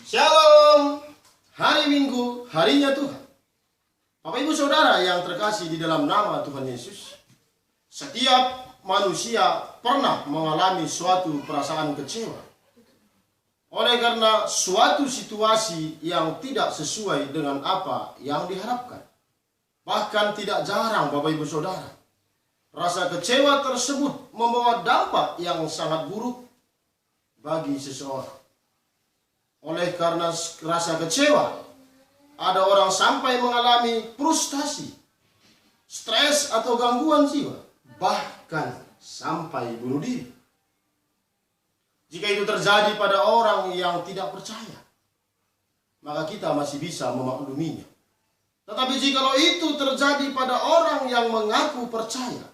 Shalom, hari Minggu, harinya Tuhan. Bapak Ibu Saudara yang terkasih di dalam nama Tuhan Yesus, setiap manusia pernah mengalami suatu perasaan kecewa oleh karena suatu situasi yang tidak sesuai dengan apa yang diharapkan. Bahkan tidak jarang Bapak Ibu Saudara, rasa kecewa tersebut membawa dampak yang sangat buruk bagi seseorang. Oleh karena rasa kecewa, ada orang sampai mengalami frustasi, stres atau gangguan jiwa, bahkan sampai bunuh diri. Jika itu terjadi pada orang yang tidak percaya, maka kita masih bisa memakluminya. Tetapi jika itu terjadi pada orang yang mengaku percaya,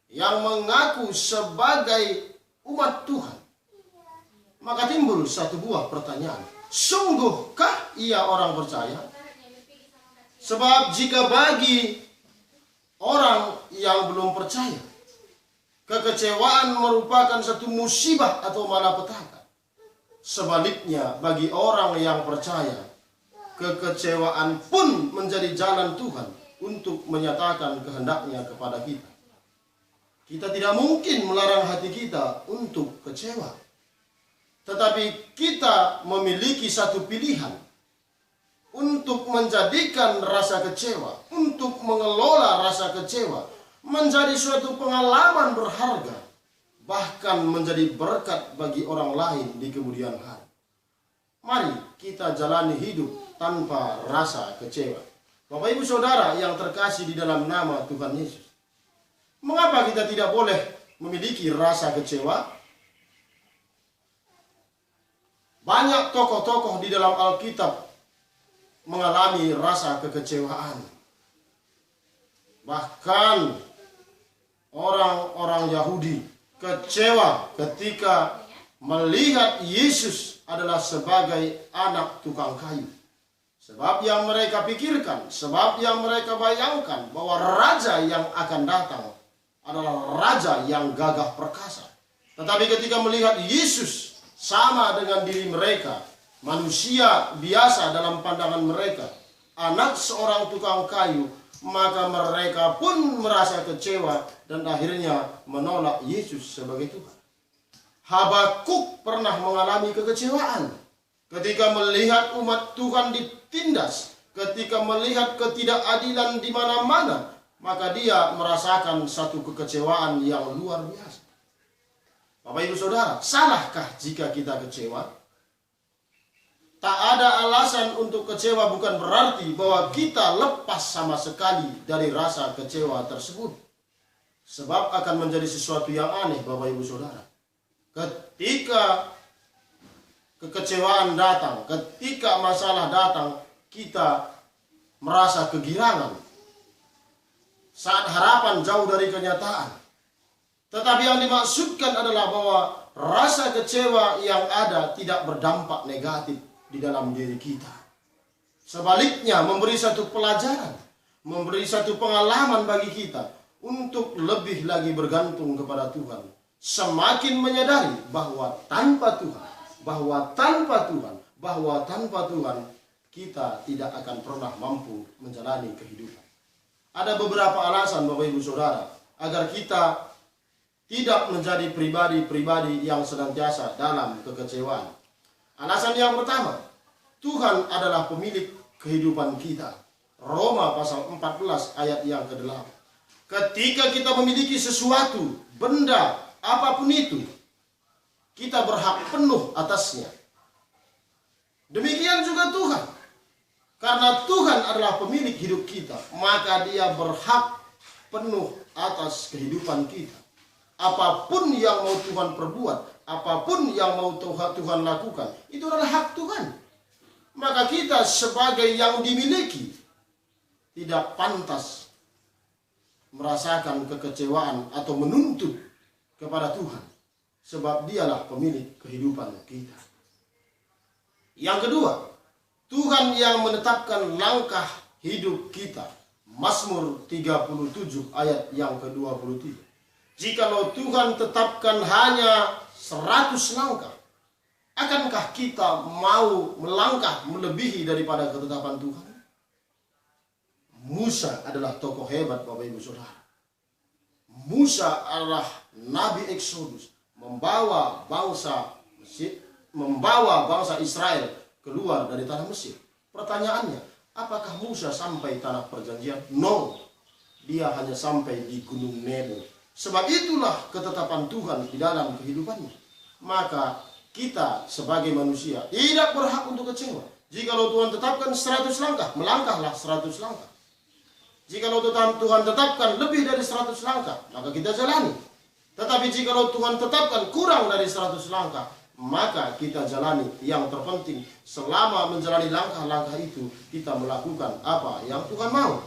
yang mengaku sebagai umat Tuhan, maka timbul satu buah pertanyaan. Sungguhkah ia orang percaya? Sebab jika bagi orang yang belum percaya, kekecewaan merupakan satu musibah atau malapetaka. Sebaliknya bagi orang yang percaya, kekecewaan pun menjadi jalan Tuhan untuk menyatakan kehendaknya kepada kita. Kita tidak mungkin melarang hati kita untuk kecewa. Tetapi kita memiliki satu pilihan untuk menjadikan rasa kecewa, untuk mengelola rasa kecewa menjadi suatu pengalaman berharga, bahkan menjadi berkat bagi orang lain di kemudian hari. Mari kita jalani hidup tanpa rasa kecewa. Bapak Ibu Saudara yang terkasih di dalam nama Tuhan Yesus, mengapa kita tidak boleh memiliki rasa kecewa? Banyak tokoh-tokoh di dalam Alkitab mengalami rasa kekecewaan. Bahkan orang-orang Yahudi kecewa ketika melihat Yesus adalah sebagai anak tukang kayu. Sebab yang mereka pikirkan, sebab yang mereka bayangkan bahwa raja yang akan datang adalah raja yang gagah perkasa. Tetapi ketika melihat Yesus sama dengan diri mereka, manusia biasa dalam pandangan mereka, anak seorang tukang kayu, maka mereka pun merasa kecewa dan akhirnya menolak Yesus sebagai Tuhan. Habakuk pernah mengalami kekecewaan ketika melihat umat Tuhan ditindas, ketika melihat ketidakadilan di mana-mana, maka dia merasakan satu kekecewaan yang luar biasa. Bapak Ibu Saudara, salahkah jika kita kecewa? Tak ada alasan untuk kecewa bukan berarti bahwa kita lepas sama sekali dari rasa kecewa tersebut. Sebab akan menjadi sesuatu yang aneh Bapak Ibu Saudara. Ketika kekecewaan datang, ketika masalah datang, kita merasa kegirangan. Saat harapan jauh dari kenyataan. Tetapi yang dimaksudkan adalah bahwa rasa kecewa yang ada tidak berdampak negatif di dalam diri kita. Sebaliknya memberi satu pelajaran, memberi satu pengalaman bagi kita untuk lebih lagi bergantung kepada Tuhan. Semakin menyadari bahwa tanpa Tuhan kita tidak akan pernah mampu menjalani kehidupan. Ada beberapa alasan Bapak Ibu Saudara agar kita tidak menjadi pribadi-pribadi yang senantiasa dalam kekecewaan. Alasan yang pertama, Tuhan adalah pemilik kehidupan kita. Roma pasal 14 ayat yang ke-8. Ketika kita memiliki sesuatu, benda, apapun itu, kita berhak penuh atasnya. Demikian juga Tuhan. Karena Tuhan adalah pemilik hidup kita, maka Dia berhak penuh atas kehidupan kita. Apapun yang mau Tuhan perbuat, apapun yang mau Tuhan lakukan, itu adalah hak Tuhan. Maka kita sebagai yang dimiliki tidak pantas merasakan kekecewaan atau menuntut kepada Tuhan. Sebab Dialah pemilik kehidupan kita. Yang kedua, Tuhan yang menetapkan langkah hidup kita. Mazmur 37 ayat yang ke-23. Jikalau Tuhan tetapkan hanya 100 langkah, Akankah kita mau melangkah melebihi daripada ketetapan Tuhan? Musa adalah tokoh hebat, Bapak Ibu Saudara. Musa adalah Nabi Exodus, membawa bangsa Israel keluar dari tanah Mesir. Pertanyaannya, apakah Musa sampai tanah perjanjian? No, dia hanya sampai di Gunung Nebo. Sebab itulah ketetapan Tuhan di dalam kehidupannya. Maka kita sebagai manusia tidak berhak untuk kecewa. Jikalau Tuhan tetapkan 100 langkah, melangkahlah 100 langkah. Jikalau Tuhan tetapkan lebih dari 100 langkah, maka kita jalani. Tetapi jikalau Tuhan tetapkan kurang dari 100 langkah, maka kita jalani. Yang terpenting, selama menjalani langkah-langkah itu, kita melakukan apa yang Tuhan mau.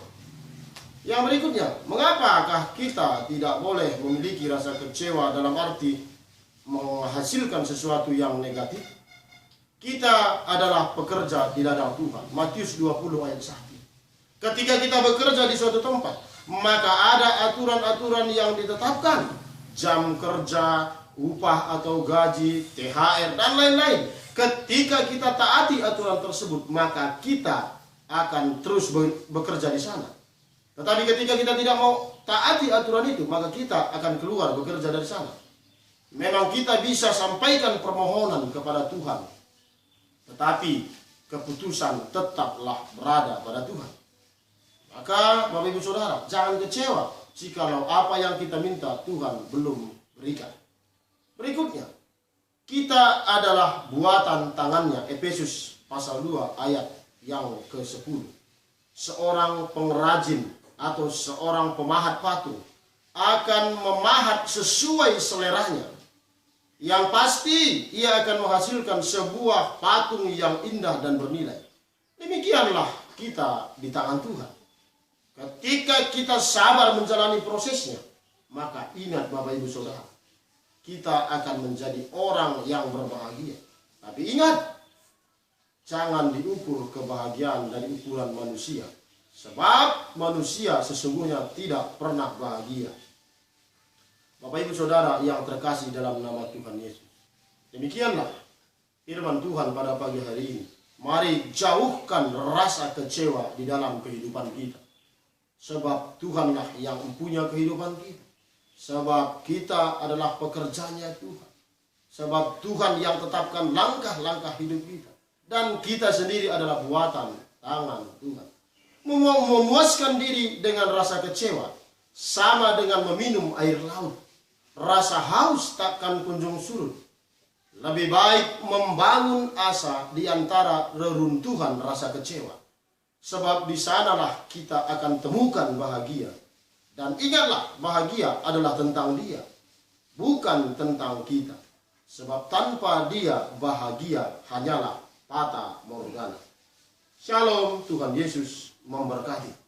Yang berikutnya, mengapakah kita tidak boleh memiliki rasa kecewa dalam arti menghasilkan sesuatu yang negatif? Kita adalah pekerja di ladang Tuhan. Matius 20 ayat 1. Ketika kita bekerja di suatu tempat, maka ada aturan-aturan yang ditetapkan. Jam kerja, upah atau gaji, THR, dan lain-lain. Ketika kita taati aturan tersebut, maka kita akan terus bekerja di sana. Tetapi ketika kita tidak mau taati aturan itu, maka kita akan keluar bekerja dari sana. Memang kita bisa sampaikan permohonan kepada Tuhan, tetapi keputusan tetaplah berada pada Tuhan. Maka Bapak Ibu Saudara, jangan kecewa jikalau apa yang kita minta Tuhan belum berikan. Berikutnya, kita adalah buatan tangannya. Efesus pasal 2 ayat yang ke-10. Seorang pengrajin atau seorang pemahat patung akan memahat sesuai seleranya. Yang pasti ia akan menghasilkan sebuah patung yang indah dan bernilai. Demikianlah kita di tangan Tuhan. Ketika kita sabar menjalani prosesnya, maka ingat Bapak Ibu Saudara, kita akan menjadi orang yang berbahagia. Tapi ingat, jangan diukur kebahagiaan dari ukuran manusia. Sebab manusia sesungguhnya tidak pernah bahagia. Bapak Ibu Saudara yang terkasih dalam nama Tuhan Yesus. Demikianlah firman Tuhan pada pagi hari ini. Mari jauhkan rasa kecewa di dalam kehidupan kita. Sebab Tuhanlah yang mempunyai kehidupan kita. Sebab kita adalah pekerjanya Tuhan. Sebab Tuhan yang tetapkan langkah-langkah hidup kita. Dan kita sendiri adalah buatan tangan Tuhan. Memuaskan diri dengan rasa kecewa sama dengan meminum air laut. Rasa haus takkan kunjung surut. Lebih baik membangun asa di antara reruntuhan rasa kecewa. Sebab di sanalah kita akan temukan bahagia. Dan ingatlah, bahagia adalah tentang Dia, bukan tentang kita. Sebab tanpa Dia, bahagia hanyalah fata morgana. Shalom, Tuhan Yesus memberkati.